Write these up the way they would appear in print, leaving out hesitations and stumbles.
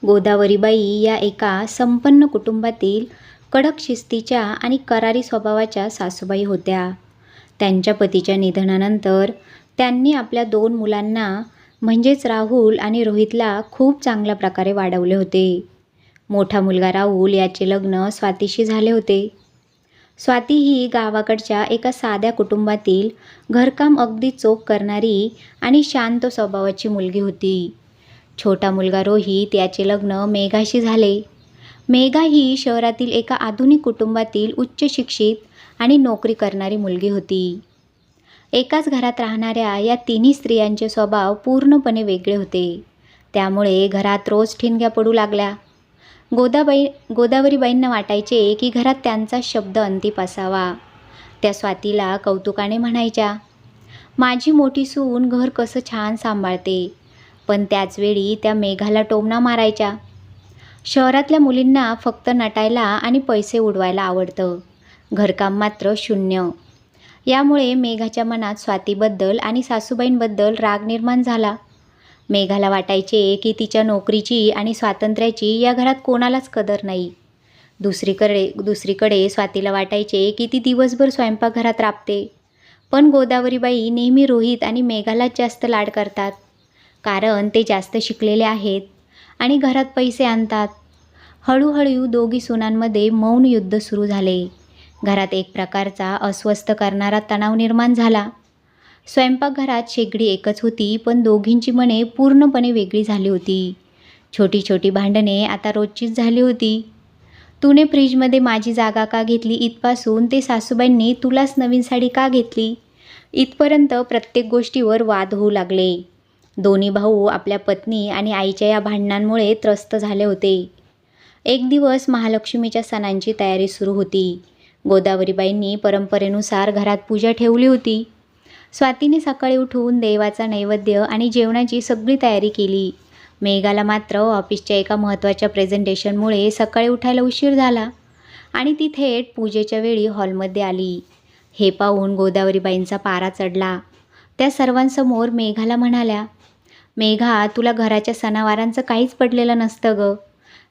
गोदावरीबाई या एका संपन्न कुटुंबातील कडक शिस्तीच्या आणि करारी स्वभावाच्या सासूबाई होत्या. त्यांच्या पतीच्या निधनानंतर त्यांनी आपल्या 2 मुलांना म्हणजेच राहुल आणि रोहितला खूप चांगल्या प्रकारे वाढवले होते. मोठा मुलगा राहुल याचे लग्न स्वातीशी झाले होते. स्वाती ही गावाकडच्या एका साध्या कुटुंबातील घरकाम अगदी चोख करणारी आणि शांत स्वभावाची मुलगी होती. छोटा मुलगा रोहित याचे लग्न मेघाशी झाले. मेघा ही शहरातील एका आधुनिक कुटुंबातील उच्च शिक्षित आणि नोकरी करणारी मुलगी होती. एकाच घरात राहणाऱ्या या तिन्ही स्त्रियांचे स्वभाव पूर्णपणे वेगळे होते. त्यामुळे घरात रोज ठिणग्या पडू लागल्या. गोदावरीबाईंना वाटायचे की घरात त्यांचा शब्द अंतिम असावा. त्या स्वातीला कौतुकाने म्हणायच्या, माझी मोठी सून घर कसं छान सांभाळते. पण त्याचवेळी त्या मेघाला टोमणा मारायच्या. शहरातल्या मुलींना फक्त नटायला आणि पैसे उडवायला आवडतं, घरकाम मात्र शून्य. यामुळे मेघाच्या मनात स्वातीबद्दल आणि सासूबाईंबद्दल राग निर्माण झाला. मेघाला वाटायचे की तिच्या नोकरीची आणि स्वातंत्र्याची या घरात कोणालाच कदर नाही. दुसरीकडे स्वातीला वाटायचे की ती दिवसभर स्वयंपाकघरात राबते. पण गोदावरीबाई नेहमी रोहित आणि मेघालाच जास्त लाड करतात, कारण ते जास्त शिकलेले आहेत आणि घरात पैसे आणतात. हळूहळू दोघी सुनांमध्ये मौन युद्ध सुरू झाले. घरात एक प्रकारचा अस्वस्थ करणारा तणाव निर्माण झाला. स्वयंपाकघरात शेगडी एकच होती, पण दोघींची मने पूर्णपणे वेगळी झाली होती. छोटी छोटी भांडणे आता रोजचीच झाली होती. तूने फ्रीजमध्ये माझी जागा का घेतली इथपासून ते सासूबाईंनी तुलाच नवीन साडी का घेतली इथपर्यंत प्रत्येक गोष्टीवर वाद होऊ लागले. दोन्ही भाऊ आपल्या पत्नी आणि आईच्या या भांडणांमुळे त्रस्त झाले होते. एक दिवस महालक्ष्मीच्या सणांची तयारी सुरू होती. गोदावरीबाईंनी परंपरेनुसार घरात पूजा ठेवली होती. स्वातीने सकाळी उठून देवाचा नैवेद्य आणि जेवणाची सगळी तयारी केली. मेघाला मात्र ऑफिसच्या एका महत्त्वाच्या प्रेझेंटेशनमुळे सकाळी उठायला उशीर झाला आणि ती थेट पूजेच्या वेळी हॉलमध्ये आली. हे पाहून गोदावरीबाईंचा पारा चढला. त्या सर्वांसमोर मेघाला म्हणाल्या, मेघा, तुला घराच्या सणावारांचं काहीच पडलेलं नसतं गं.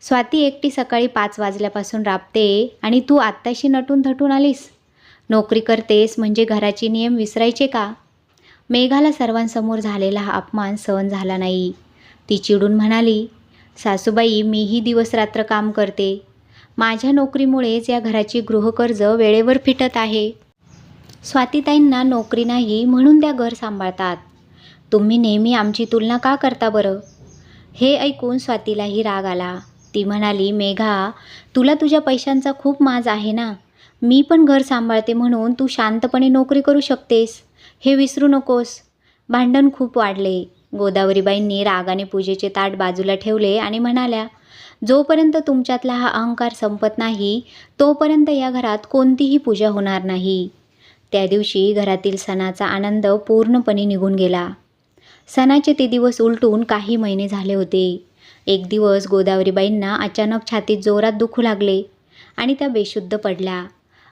स्वाती एकटी सकाळी 5 वाजल्यापासून राबते आणि तू आत्ताशी नटून थटून आलीस. नोकरी करतेस म्हणजे घराचे नियम विसरायचे का? मेघाला सर्वांसमोर झालेला हा अपमान सहन झाला नाही. ती चिडून म्हणाली, सासूबाई, मीही दिवसरात्र काम करते. माझ्या नोकरीमुळेच या घराची गृहकर्ज वेळेवर फिटत आहे. स्वातीताईंना नोकरी नाही म्हणून त्या घर सांभाळतात. तुम्ही नेहमी आमची तुलना का करता बरं? हे ऐकून स्वातीलाही राग आला. ती म्हणाली, मेघा, तुला तुझ्या पैशांचा खूप माज आहे ना. मी पण घर सांभाळते म्हणून तू शांतपणे नोकरी करू शकतेस, हे विसरू नकोस. भांडण खूप वाढले. गोदावरीबाईंनी रागाने पूजेचे ताट बाजूला ठेवले आणि म्हणाल्या, जोपर्यंत तुमच्यातला हा अहंकार संपत नाही तोपर्यंत या घरात कोणतीही पूजा होणार नाही. त्या दिवशी घरातील सणाचा आनंद पूर्णपणे निघून गेला. सणाचे ते दिवस उलटून काही महिने झाले होते. एक दिवस गोदावरीबाईंना अचानक छातीत जोरात दुखू लागले आणि त्या बेशुद्ध पडल्या.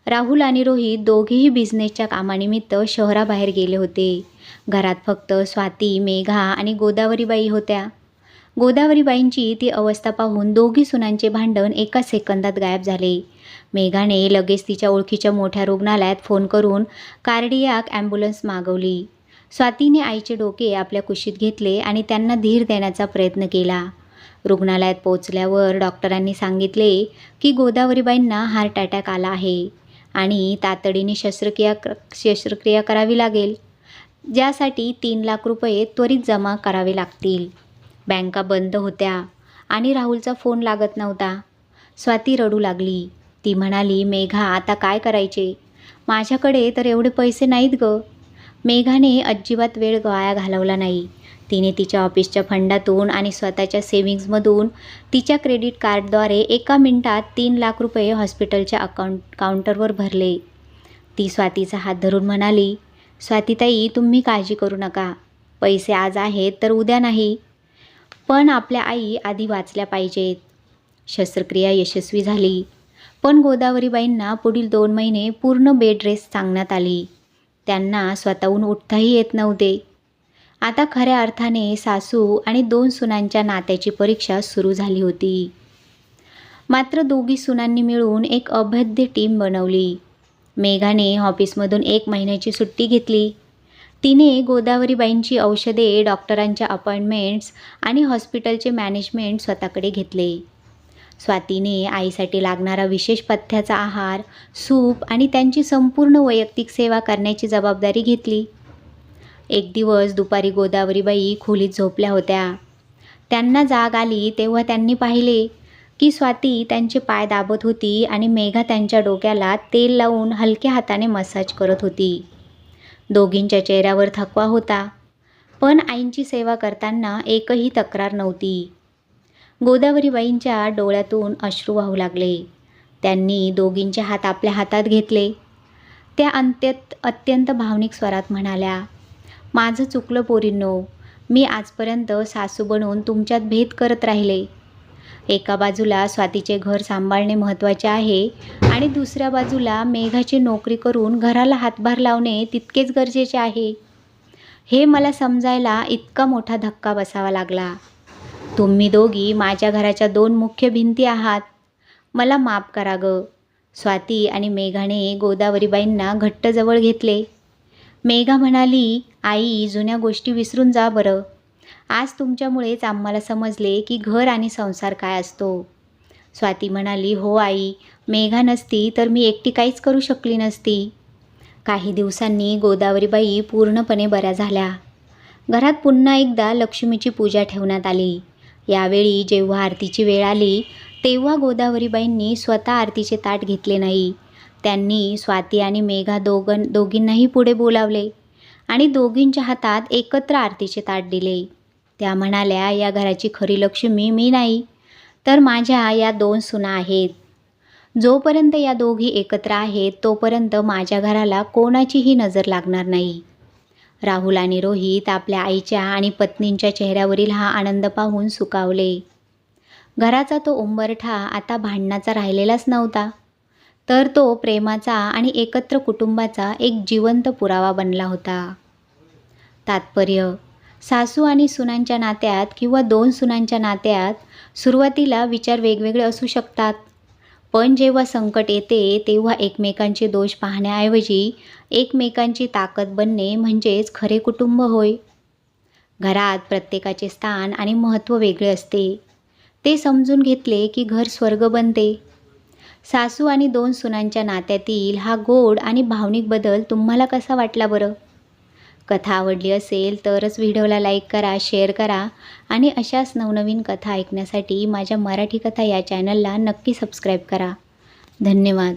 राहुल आणि रोहित दोघेही बिझनेसच्या कामानिमित्त शहराबाहेर गेले होते. घरात फक्त स्वाती, मेघा आणि गोदावरीबाई होत्या. गोदावरीबाईंची ती अवस्था पाहून दोघी सुनांचे भांडण एका सेकंदात गायब झाले. मेघाने लगेच तिच्या ओळखीच्या मोठ्या रुग्णालयात फोन करून कार्डियाक ॲम्ब्युलन्स मागवली. स्वातीने आईचे डोके आपल्या कुशीत घेतले आणि त्यांना धीर देण्याचा प्रयत्न केला. रुग्णालयात पोहोचल्यावर डॉक्टरांनी सांगितले की गोदावरीबाईंना हार्ट अटॅक आला आहे आणि तातडीने शस्त्रक्रिया करावी लागेल, ज्यासाठी 3 लाख रुपये त्वरित जमा करावे लागतील. बँका बंद होत्या आणि राहुलचा फोन लागत नव्हता. स्वाती रडू लागली. ती म्हणाली, मेघा, आता काय करायचे? माझ्याकडे तर एवढे पैसे नाहीत गं. मेघाने अजिबात वेळ वाया घालवला नाही. तिने तिच्या ऑफिसच्या फंडातून आणि स्वतःच्या सेव्हिंग्जमधून तिच्या क्रेडिट कार्डद्वारे एका मिनिटात 3 लाख रुपये हॉस्पिटलच्या काउंटरवर भरले. ती स्वातीचा हात धरून म्हणाली, स्वातीताई, तुम्ही काळजी करू नका. पैसे आज आहेत तर उद्या नाही, पण आपल्या आई आधी वाचल्या पाहिजेत. शस्त्रक्रिया यशस्वी झाली, पण गोदावरीबाईंना पुढील 2 महिने पूर्ण बेड रेस्ट सांगण्यात आली. त्यांना स्वतःहून उठताही येत नव्हते आता खऱ्या अर्थाने सासू आणि 2 सुनांच्या नात्याची परीक्षा सुरू झाली होती. मात्र दोघी सुनांनी मिळून एक अभेद्य टीम बनवली. मेघाने ऑफिसमधून 1 महिन्याची सुट्टी घेतली. तिने गोदावरीबाईंची औषधे, डॉक्टरांच्या अपॉइंटमेंट्स आणि हॉस्पिटलचे मॅनेजमेंट स्वतःकडे घेतले. स्वातीने आईसाठी लागणारा विशेष पथ्याचा आहार, सूप आणि त्यांची संपूर्ण वैयक्तिक सेवा करण्याची जबाबदारी घेतली. एक दिवस दुपारी गोदावरीबाई खोलीत झोपल्या होत्या. त्यांना जाग आली तेव्हा त्यांनी पाहिले की स्वाती त्यांचे पाय दाबत होती आणि मेघा त्यांच्या डोक्याला तेल लावून हलक्या हाताने मसाज करत होती. दोघींच्या चेहऱ्यावर थकवा होता, पण आईंची सेवा करताना एकही तक्रार नव्हती. गोदावरीबाईंच्या डोळ्यातून अश्रू वाहू लागले. त्यांनी दोघींचे हात आपल्या हातात घेतले. त्या अत्यंत भावनिक स्वरात म्हणाल्या, "माझं चुकलं पोरींनो. मी आजपर्यंत सासू बनून तुमच्यात भेद करत राहिले. एका बाजूला स्वातीचे घर सांभाळणे महत्त्वाचे आहे आणि दुसऱ्या बाजूला मेघाची नोकरी करून घराला हातभार लावणे तितकेच गरजेचे आहे. हे मला समजायला इतका मोठा धक्का बसावा लागला. तुम्ही दोघी माझ्या घराच्या 2 मुख्य भिंती आहात. मला माफ करा गं." स्वाती आणि मेघाने गोदावरीबाईंना घट्ट जवळ घेतले. मेघा म्हणाली, "आई, जुन्या गोष्टी विसरून जा बरं. आज तुमच्यामुळेच आम्हाला समजले की घर आणि संसार काय असतो." स्वाती म्हणाली, "हो आई, मेघा नसती तर मी एकटी काहीच करू शकली नसती." काही दिवसांनी गोदावरीबाई पूर्णपणे बऱ्या झाल्या. घरात पुन्हा एकदा लक्ष्मीची पूजा ठेवण्यात आली. यावेळी जेव्हा आरतीची वेळ आली तेव्हा गोदावरीबाईंनी स्वतः आरतीचे ताट घेतले नाही. त्यांनी स्वाती आणि मेघा दोघींनाही पुढे बोलावले आणि दोघींच्या हातात एकत्र आरतीचे ताट दिले. त्या म्हणाल्या, "या घराची खरी लक्ष्मी मी नाही, तर माझ्या या 2 सुना आहेत. जोपर्यंत या दोघी एकत्र आहेत तोपर्यंत माझ्या घराला कोणाचीही नजर लागणार नाही." राहुल आणि रोहित आपल्या आईच्या आणि पत्नींच्या चेहऱ्यावरील हा आनंद पाहून सुखावले. घराचा तो उंबरठा आता भांडणाचा राहिलेलाच नव्हता, तर तो प्रेमाचा आणि एकत्र कुटुंबाचा एक जिवंत पुरावा बनला होता. तात्पर्य: सासू आणि सुनांच्या नात्यात किंवा 2 सुनांच्या नात्यात सुरुवातीला विचार वेगवेगळे असू शकतात, पण जेव्हा संकट येते तेव्हा एकमेकांचे दोष पाहण्याऐवजी एकमेकांची ताकद बनणे म्हणजेच खरे कुटुंब होय. घरात प्रत्येकाचे स्थान आणि महत्त्व वेगळे असते. ते समजून घेतले की घर स्वर्ग बनते. सासू आणि 2 सुनांच्या नात्यातील हा गोड आणि भावनिक बदल तुम्हाला कसा वाटला बरं? कथा आवडली असेल तरच व्हिडिओला लाईक करा, शेअर करा आणि अशाच नवनवीन कथा ऐकण्यासाठी माझ्या मराठी कथा या चॅनलला नक्की सबस्क्राईब करा. धन्यवाद.